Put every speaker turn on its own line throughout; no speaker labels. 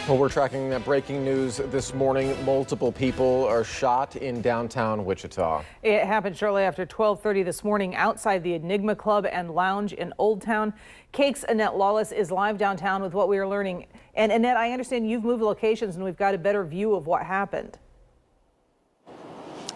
Well, we're tracking that breaking news this morning. Multiple people are shot in downtown Wichita.
It happened shortly after 12:30 this morning outside the Enigma Club and Lounge in Old Town. Cake's Annette Lawless is live downtown with what we are learning. And Annette, I understand you've moved locations and we've got a better view of what happened.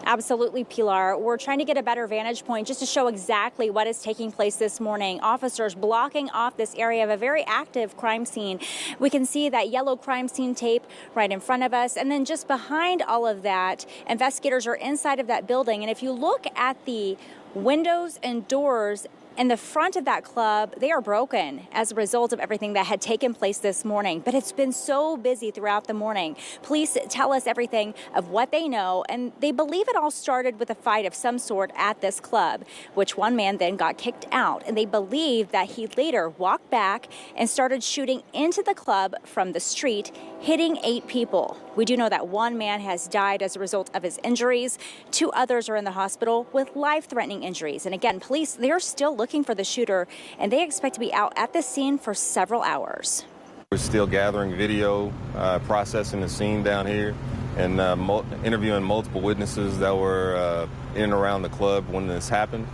Absolutely, Pilar. We're trying to get a better vantage point just to show exactly what is taking place this morning. Officers blocking off this area of a very active crime scene. We can see that yellow crime scene tape right in front of us. And then just behind all of that, investigators are inside of that building. And if you look at the windows and doors in the front of that club, they are broken as a result of everything that had taken place this morning. But it's been so busy throughout the morning. Police tell us everything of what they know, and they believe it all started with a fight of some sort at this club, which one man then got kicked out. And they believe that he later walked back and started shooting into the club from the street, hitting 8 people. We do know that one man has died as a result of his injuries. 2 others are in the hospital with life-threatening injuries. And again, police, they're still looking for the shooter, and they expect to be out at the scene for several hours.
We're still gathering video, processing the scene down here, and interviewing multiple witnesses that were in and around the club when this happened.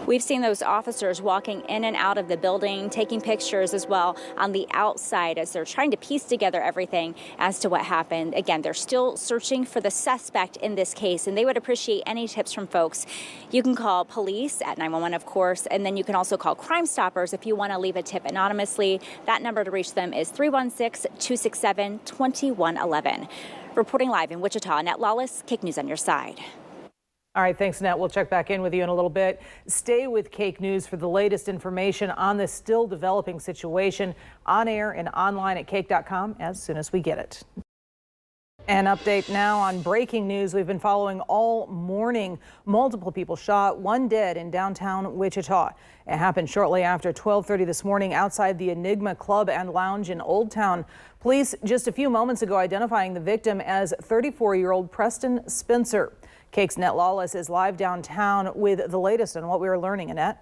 We've seen those officers walking in and out of the building, taking pictures as well on the outside as they're trying to piece together everything as to what happened. Again, they're still searching for the suspect in this case, and they would appreciate any tips from folks. You can call police at 911, of course, and then you can also call Crime Stoppers if you want to leave a tip anonymously. That number to reach them is 316-267-2111. Reporting live in Wichita, Annette Lawless, Cake News on your side.
All right, thanks, Annette. We'll check back in with you in a little bit. Stay with Cake News for the latest information on this still developing situation on air and online at cake.com as soon as we get it. An update now on breaking news we've been following all morning. Multiple people shot, 1 dead in downtown Wichita. It happened shortly after 12:30 this morning outside the Enigma Club and Lounge in Old Town. Police just a few moments ago identifying the victim as 34-year-old Preston Spencer. Cake's Annette Lawless is live downtown with the latest on what we were learning. Annette?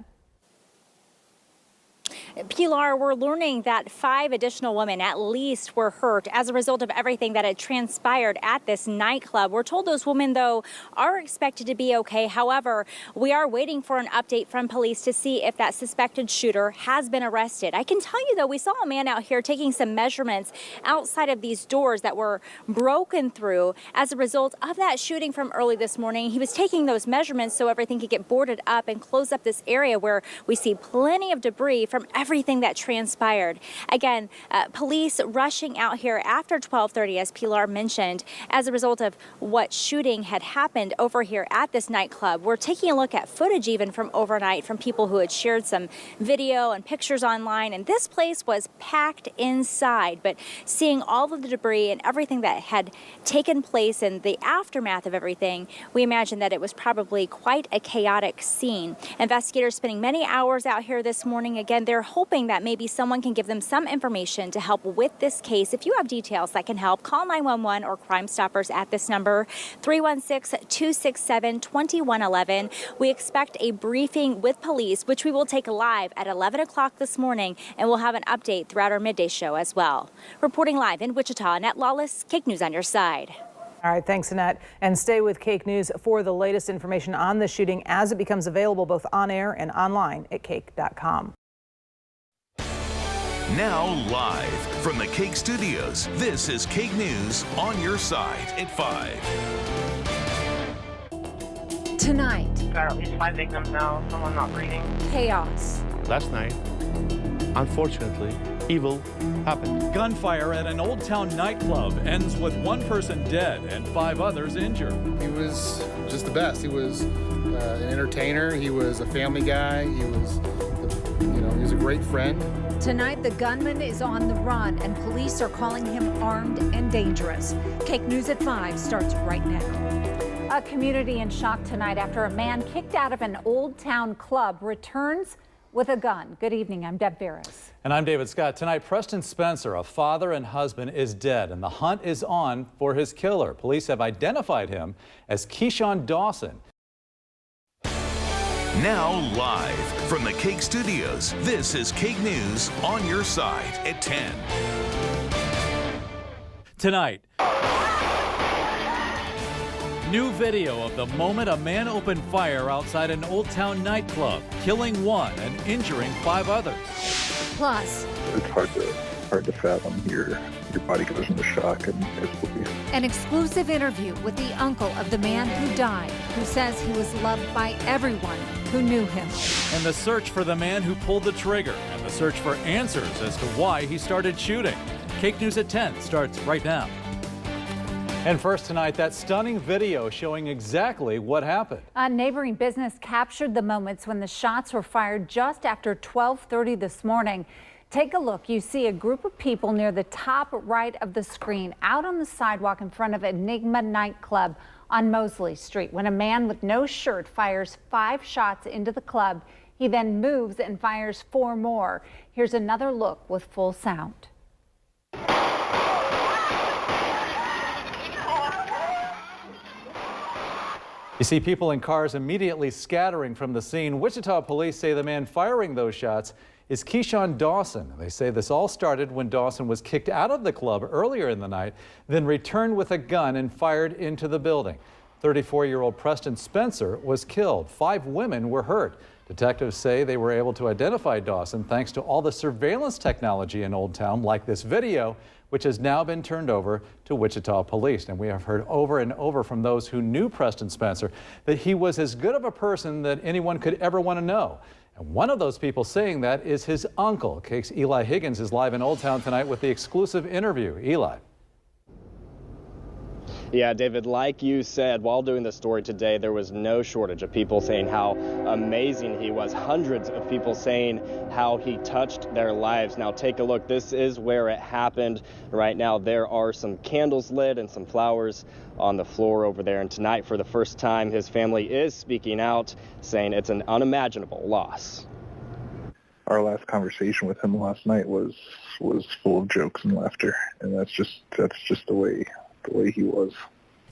Pilar, we're learning that 5 additional women at least were hurt as a result of everything that had transpired at this nightclub. We're told those women, though, are expected to be okay. However, we are waiting for an update from police to see if that suspected shooter has been arrested. I can tell you, though, we saw a man out here taking some measurements outside of these doors that were broken through as a result of that shooting from early this morning. He was taking those measurements so everything could get boarded up and close up this area where we see plenty of debris from everything that transpired. Again, police rushing out here after 12:30, as Pilar mentioned, as a result of what shooting had happened over here at this nightclub. We're taking a look at footage even from overnight from people who had shared some video and pictures online, and this place was packed inside. But seeing all of the debris and everything that had taken place and the aftermath of everything, we imagine that it was probably quite a chaotic scene. Investigators spending many hours out here this morning. Again, they're hoping that maybe someone can give them some information to help with this case. If you have details that can help, call 911 or Crime Stoppers at this number, 316-267-2111. We expect a briefing with police, which we will take live at 11 o'clock this morning, and we'll have an update throughout our midday show as well. Reporting live in Wichita, Annette Lawless, Cake News on your side.
All right, thanks, Annette. And stay with Cake News for the latest information on the shooting as it becomes available both on air and online at cake.com.
Now live from the Cake Studios, this is Cake News on your side at 5.
Tonight,
Got at least 5 victims now, someone not breathing.
chaos.
Last night, unfortunately, evil happened.
Gunfire at an Old Town nightclub ends with 1 person dead and 5 others injured.
He was just the best. He was an entertainer. He was a family guy. He was, he was a great friend.
Tonight, the gunman is on the run, and police are calling him armed and dangerous. Cake News at 5 starts right now.
A community in shock tonight after a man kicked out of an Old Town club returns with a gun. Good evening, I'm Deb Barris.
And I'm David Scott. Tonight, Preston Spencer, a father and husband, is dead, and the hunt is on for his killer. Police have identified him as Keyshawn Dawson.
Now live from the Cake Studios, this is Cake News on your side at 10.
Tonight, new video of the moment a man opened fire outside an Old Town nightclub, killing one and injuring 5 others.
Plus,
it's hard to fathom. Your body goes into shock and disbelief.
an exclusive interview with the uncle of the man who died, who says he was loved by everyone who knew him.
And the search for the man who pulled the trigger, and the search for answers as to why he started shooting. Cake News at 10 starts right now. And first tonight, that stunning video showing exactly what happened.
A neighboring business captured the moments when the shots were fired just after 12:30 this morning. Take a look. You see a group of people near the top right of the screen out on the sidewalk in front of Enigma Nightclub on Mosley Street when a man with no shirt fires 5 shots into the club. He then moves and fires 4 more. Here's another look with full sound.
You see people in cars immediately scattering from the scene. Wichita police say the man firing those shots is Keyshawn Dawson. They say this all started when Dawson was kicked out of the club earlier in the night, then returned with a gun and fired into the building. 34-year-old Preston Spencer was killed. 5 women were hurt. Detectives say they were able to identify Dawson thanks to all the surveillance technology in Old Town, like this video, which has now been turned over to Wichita police. And we have heard over and over from those who knew Preston Spencer that he was as good of a person that anyone could ever want to know. And one of those people saying that is his uncle. Cake's Eli Higgins is live in Old Town tonight with the exclusive interview. Eli.
Yeah, David, like you said, while doing the story today, there was no shortage of people saying how amazing he was. Hundreds of people saying how he touched their lives. Now take a look. This is where it happened. Right now, there are some candles lit and some flowers on the floor over there. And tonight, for the first time, his family is speaking out, saying it's an unimaginable loss.
Our last conversation with him last night was full of jokes and laughter, and that's just the way he was.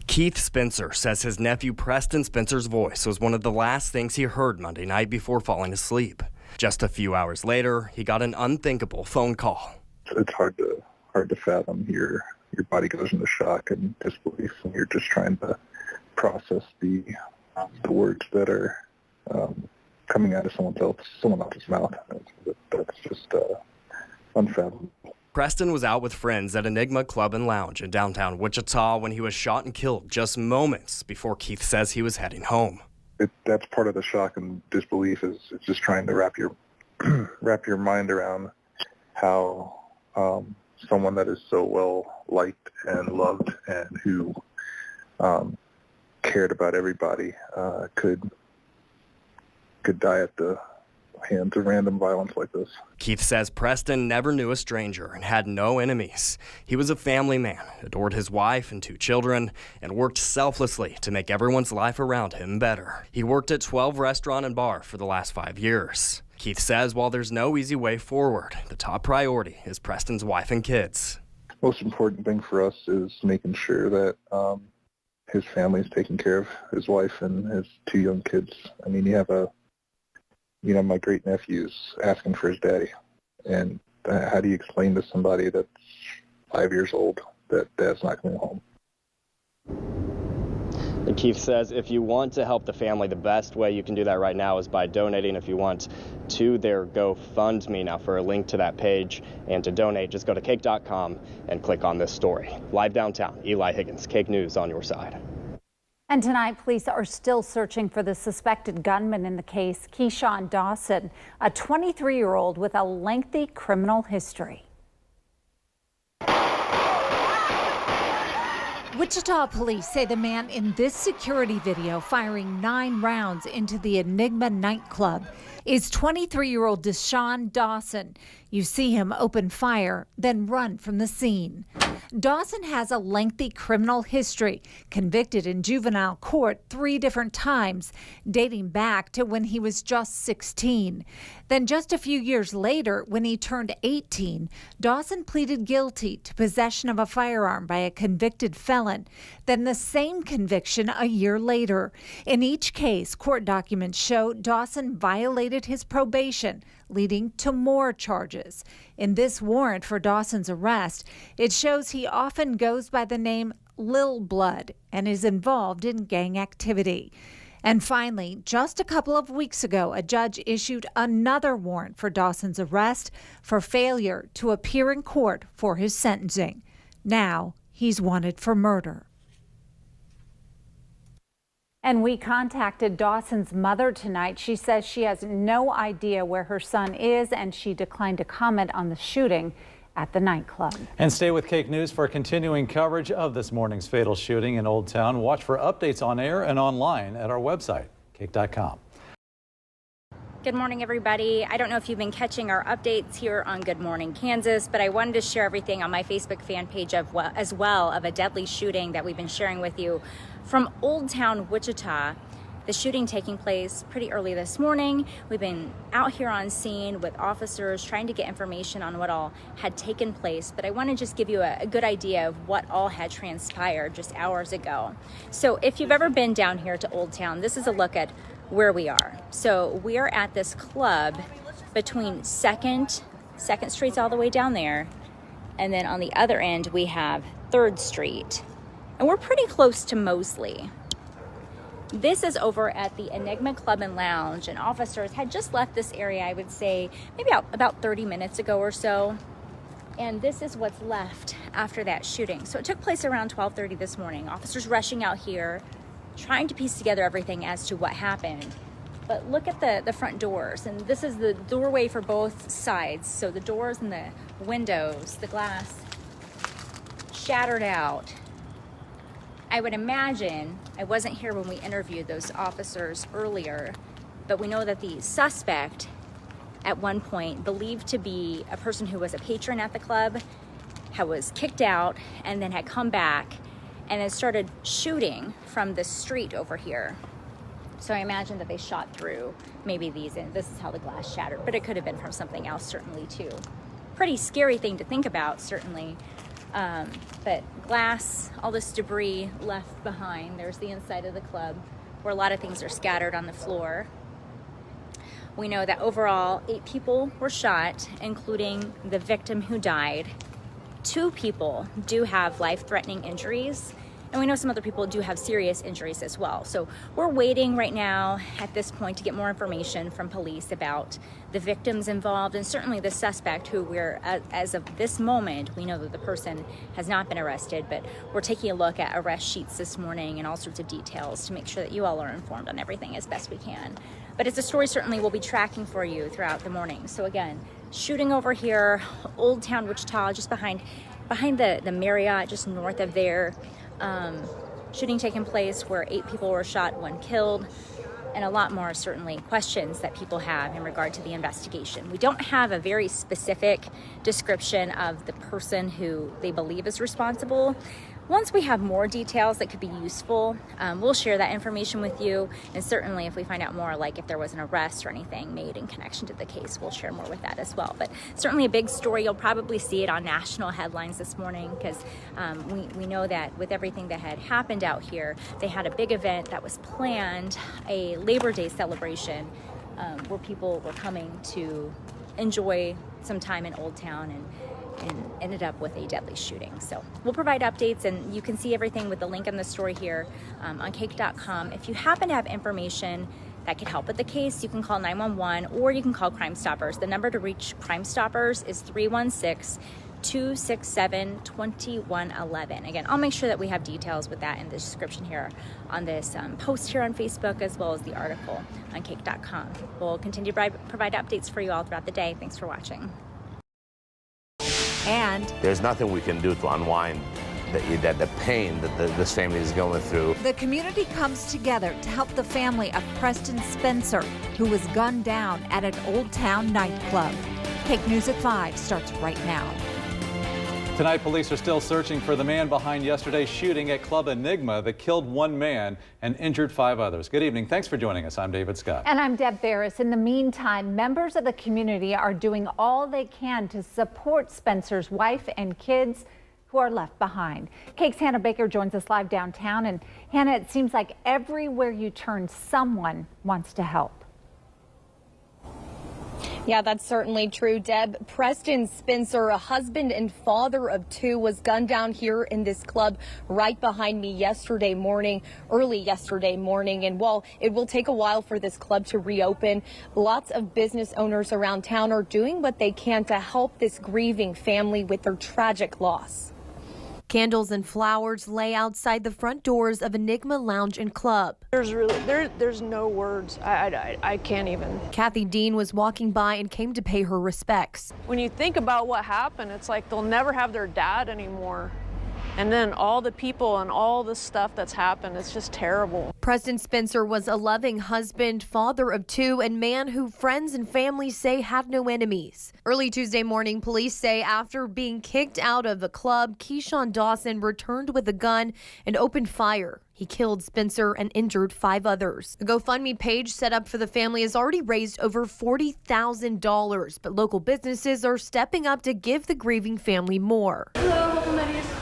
Keith Spencer says his nephew Preston Spencer's voice was one of the last things he heard Monday night before falling asleep. Just a few hours later, he got an unthinkable phone call.
It's hard to fathom. Your body goes into shock and disbelief, and you're just trying to process the words that are coming out of someone else's mouth. That's just unfathomable.
Preston was out with friends at Enigma Club and Lounge in downtown Wichita when he was shot and killed just moments before Keith says he was heading home.
That's part of the shock and disbelief is just trying to wrap your mind around how someone that is so well liked and loved and who cared about everybody could die at the hands of random violence like this.
Keith says Preston never knew a stranger and had no enemies. He was a family man, adored his wife and 2 children, and worked selflessly to make everyone's life around him better. He worked at 12 Restaurant and Bar for the last 5 years. Keith says while there's no easy way forward, the top priority is Preston's wife and kids.
Most important thing for us is making sure that his family is taking care of his wife and his 2 young kids. I mean, my great nephew's asking for his daddy. And how do you explain to somebody that's 5 years old that dad's not coming home?
And Keith says if you want to help the family, the best way you can do that right now is by donating if you want to their GoFundMe. Now for a link to that page and to donate, just go to cake.com and click on this story. Live downtown, Eli Higgins, Cake News on your side.
And tonight, police are still searching for the suspected gunman in the case, Keyshawn Dawson, a 23-year-old with a lengthy criminal history.
Wichita police say the man in this security video firing 9 rounds into the Enigma nightclub is 23-year-old Deshaun Dawson. You see him open fire, then run from the scene. Dawson has a lengthy criminal history, convicted in juvenile court 3 different times, dating back to when he was just 16. Then just a few years later, when he turned 18, Dawson pleaded guilty to possession of a firearm by a convicted felon. Then the same conviction a year later. In each case, court documents show Dawson violated his probation, leading to more charges. In this warrant for Dawson's arrest, it shows he often goes by the name Lil Blood and is involved in gang activity. And finally, just a couple of weeks ago, a judge issued another warrant for Dawson's arrest for failure to appear in court for his sentencing. Now he's wanted for murder.
And we contacted Dawson's mother tonight. She says she has no idea where her son is, and she declined to comment on the shooting at the nightclub.
And stay with Cake News for continuing coverage of this morning's fatal shooting in Old Town. Watch for updates on air and online at our website, cake.com.
Good morning, everybody. I don't know if you've been catching our updates here on Good Morning Kansas, but I wanted to share everything on my Facebook fan page as well of a deadly shooting that we've been sharing with you from Old Town, Wichita. The shooting taking place pretty early this morning. We've been out here on scene with officers trying to get information on what all had taken place, but I want to just give you a good idea of what all had transpired just hours ago. So if you've ever been down here to Old Town, this is a look at where we are. So we are at this club between 2nd Street's all the way down there, and then on the other end we have 3rd Street, and we're pretty close to Mosley. This is over at the Enigma Club and Lounge, and officers had just left this area, I would say maybe about 30 minutes ago or so. And this is what's left after that shooting. So it took place around 12:30 this morning. Officers rushing out here, trying to piece together everything as to what happened. But look at the front doors, and this is the doorway for both sides. So the doors and the windows, the glass shattered out. I would imagine, I wasn't here when we interviewed those officers earlier, but we know that the suspect at one point, believed to be a person who was a patron at the club, was kicked out and then had come back and then started shooting from the street over here. So I imagine that they shot through maybe these, and this is how the glass shattered, but it could have been from something else certainly too. Pretty scary thing to think about, certainly. But glass, all this debris left behind. There's the inside of the club where a lot of things are scattered on the floor. We know that overall 8 people were shot, including the victim who died. 2 people do have life-threatening injuries, and we know some other people do have serious injuries as well. So we're waiting right now at this point to get more information from police about the victims involved, and certainly the suspect, who as of this moment, we know that the person has not been arrested, but we're taking a look at arrest sheets this morning and all sorts of details to make sure that you all are informed on everything as best we can. But it's a story certainly we'll be tracking for you throughout the morning. So again, shooting over here, Old Town Wichita, just behind the Marriott, just north of there. Shooting taking place where 8 people were shot, 1 killed, and a lot more certainly questions that people have in regard to the investigation. We don't have a very specific description of the person who they believe is responsible. Once we have more details that could be useful, we'll share that information with you. And certainly if we find out more, like if there was an arrest or anything made in connection to the case, we'll share more with that as well. But certainly a big story. You'll probably see it on national headlines this morning, because we know that with everything that had happened out here, they had a big event that was planned, a Labor Day celebration, where people were coming to enjoy some time in Old Town, and ended up with a deadly shooting. So we'll provide updates, and you can see everything with the link in the story here on cake.com. If you happen to have information that could help with the case, you can call 911 or you can call Crime Stoppers. The number to reach Crime Stoppers is 316-267-2111. Again, I'll make sure that we have details with that in the description here on this post here on Facebook, as well as the article on cake.com. We'll continue to provide updates for you all throughout the day. Thanks for watching.
And
there's nothing we can do to unwind the pain that this family is going through.
The community comes together to help the family of Preston Spencer, who was gunned down at an Old Town nightclub. Cake News at 5 starts right now.
Tonight, police are still searching for the man behind yesterday's shooting at Club Enigma that killed 1 man and injured 5 others. Good evening. Thanks for joining us. I'm David Scott.
And I'm Deb Barris. In the meantime, members of the community are doing all they can to support Spencer's wife and kids who are left behind. Cake's Hannah Baker joins us live downtown. And Hannah, it seems like everywhere you turn, someone wants to help.
Yeah, that's certainly true, Deb. Preston Spencer, a husband and father of 2, was gunned down here in this club right behind me early yesterday morning. And while it will take a while for this club to reopen, lots of business owners around town are doing what they can to help this grieving family with their tragic loss.
Candles and flowers lay outside the front doors of Enigma Lounge and Club.
There's no words. I can't even.
Kathy Dean was walking by and came to pay her respects.
When you think about what happened, it's like they'll never have their dad anymore. And then all the people and all the stuff that's happened, it's just terrible.
Preston Spencer was a loving husband, father of 2, and man who friends and family say had no enemies. Early Tuesday morning, police say after being kicked out of the club, Keyshawn Dawson returned with a gun and opened fire. He killed Spencer and injured 5 others. The GoFundMe page set up for the family has already raised over $40,000, but local businesses are stepping up to give the grieving family more.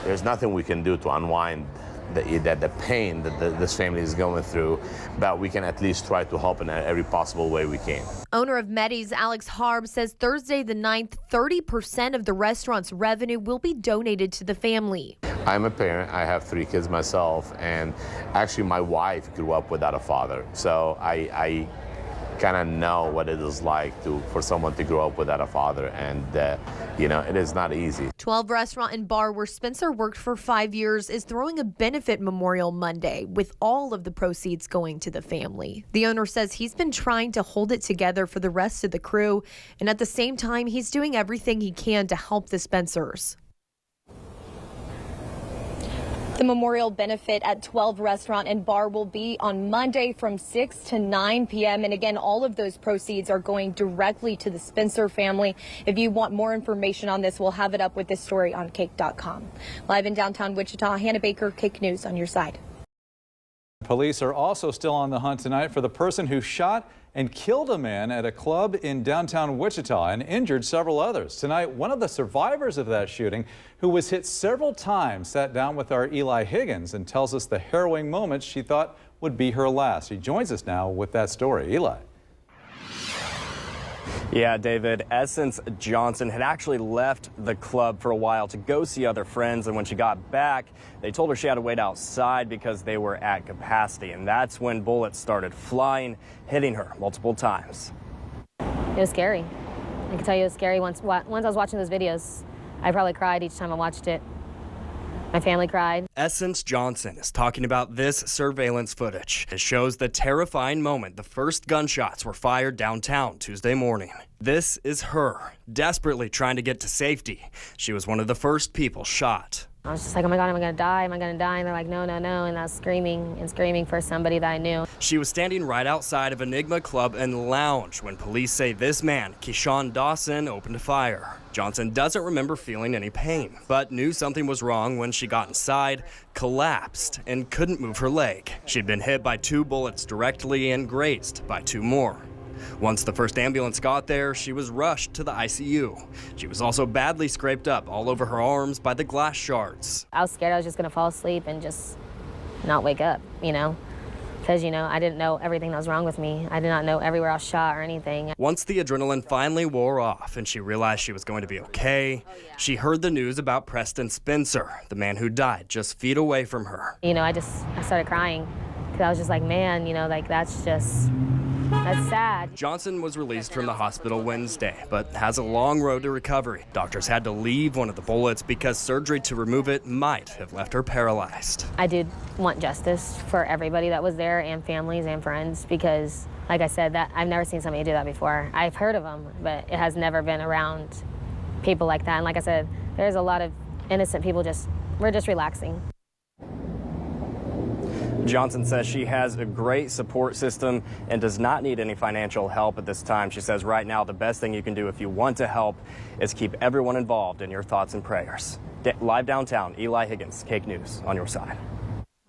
There's nothing we can do to unwind the pain that this family is going through, but we can at least try to help in every possible way we can.
Owner of Meddy's, Alex Harb, says Thursday the 9th, 30% of the restaurant's revenue will be donated to the family.
I'm a parent. I have 3 kids myself, and actually my wife grew up without a father, so I kind of know what it is like for someone to grow up without a father, and it is not easy.
12 Restaurant and Bar, where Spencer worked for 5 years, is throwing a benefit memorial Monday, with all of the proceeds going to the family. The owner says he's been trying to hold it together for the rest of the crew, and at the same time, he's doing everything he can to help the Spencers.
The memorial benefit at 12 Restaurant and Bar will be on Monday from 6 to 9 p.m. And again, all of those proceeds are going directly to the Spencer family. If you want more information on this, we'll have it up with this story on cake.com. Live in downtown Wichita, Hannah Baker, Cake News on your side.
Police are also still on the hunt tonight for the person who shot and killed a man at a club in downtown Wichita and injured several others. Tonight, one of the survivors of that shooting, who was hit several times, sat down with our Eli Higgins and tells us the harrowing moments she thought would be her last. He joins us now with that story. Eli.
Yeah, David, Essence Johnson had actually left the club for a while to go see other friends, and when she got back, they told her she had to wait outside because they were at capacity, and that's when bullets started flying, hitting her multiple times.
It was scary. I can tell you it was scary. Once I was watching those videos, I probably cried each time I watched it. My family cried.
Essence Johnson is talking about this surveillance footage. It shows the terrifying moment the first gunshots were fired downtown Tuesday morning. This is her, desperately trying to get to safety. She was one of the first people shot.
I was just like, oh my God, am I gonna die? Am I gonna die? And they're like, no, no, no. And I was screaming and screaming for somebody that I knew.
She was standing right outside of Enigma Club and Lounge when police say this man, Keyshawn Dawson, opened fire. Johnson doesn't remember feeling any pain, but knew something was wrong when she got inside, collapsed, and couldn't move her leg. She'd been hit by 2 bullets directly and grazed by 2 more. Once the first ambulance got there, she was rushed to the ICU. She was also badly scraped up all over her arms by the glass shards.
I was scared I was just gonna fall asleep and just not wake up, because, I didn't know everything that was wrong with me. I did not know everywhere I was shot or anything.
Once the adrenaline finally wore off and she realized she was going to be okay, she heard the news about Preston Spencer, the man who died just feet away from her.
I started crying because I was just like, man, that's sad.
Johnson was released from the hospital Wednesday, but has a long road to recovery. Doctors had to leave one of the bullets because surgery to remove it might have left her paralyzed.
I did want justice for everybody that was there, and families and friends, because, like I said, that I've never seen somebody do that before. I've heard of them, but it has never been around people like that. And like I said, there's a lot of innocent people just we're just relaxing.
Johnson says she has a great support system and does not need any financial help at this time. She says right now the best thing you can do if you want to help is keep everyone involved in your thoughts and prayers. Live downtown, Eli Higgins, Cake News, on your side.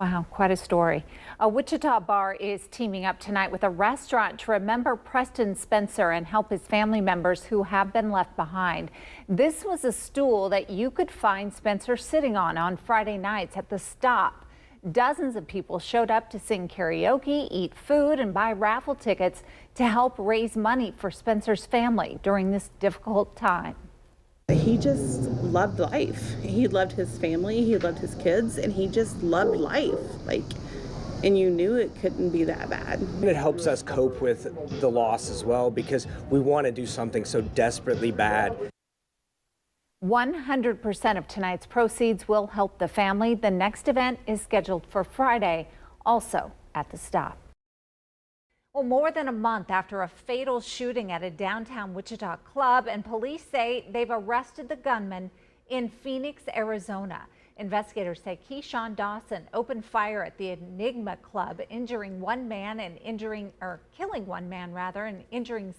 Wow, quite a story. A Wichita bar is teaming up tonight with a restaurant to remember Preston Spencer and help his family members who have been left behind. This was a stool that you could find Spencer sitting on Friday nights at the Stop. Dozens of people showed up to sing karaoke, eat food, and buy raffle tickets to help raise money for Spencer's family during this difficult time.
He just loved life. He loved his family, he loved his kids, and he just loved life. And you knew it couldn't be that bad.
It helps us cope with the loss as well because we want to do something so desperately bad.
100% of tonight's proceeds will help the family. The next event is scheduled for Friday, also at the Stop. Well, more than a month after a fatal shooting at a downtown Wichita club, and police say they've arrested the gunman in Phoenix, Arizona. Investigators say Keyshawn Dawson opened fire at the Enigma Club, killing one man and injuring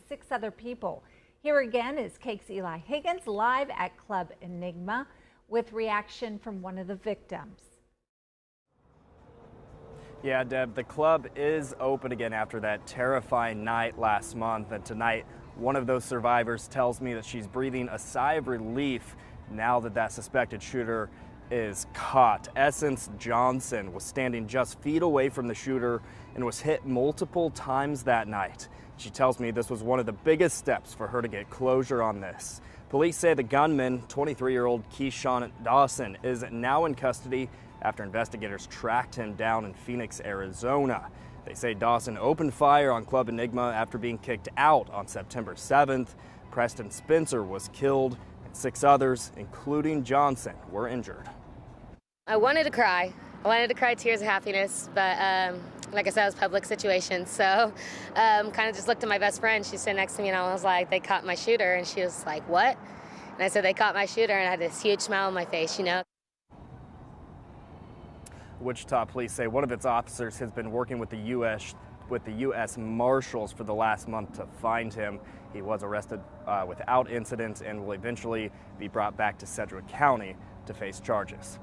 6 other people. Here again is Cake's Eli Higgins live at Club Enigma with reaction from one of the victims.
Yeah, Deb, the club is open again after that terrifying night last month. And tonight, one of those survivors tells me that she's breathing a sigh of relief now that suspected shooter is caught. Essence Johnson was standing just feet away from the shooter and was hit multiple times that night. She tells me this was one of the biggest steps for her to get closure on this. Police say the gunman, 23-year-old Keyshawn Dawson, is now in custody after investigators tracked him down in Phoenix, Arizona. They say Dawson opened fire on Club Enigma after being kicked out on September 7th. Preston Spencer was killed, and 6 others, including Johnson, were injured.
I wanted to cry. Tears of happiness, but like I said, it was a public situation. So kind of just looked at my best friend. She's sitting next to me and I was like, they caught my shooter. And she was like, what? And I said, they caught my shooter, and I had this huge smile on my face, you know.
Wichita police say one of its officers has been working with the U.S. Marshals for the last month to find him. He was arrested without incident and will eventually be brought back to Sedgwick County to face charges.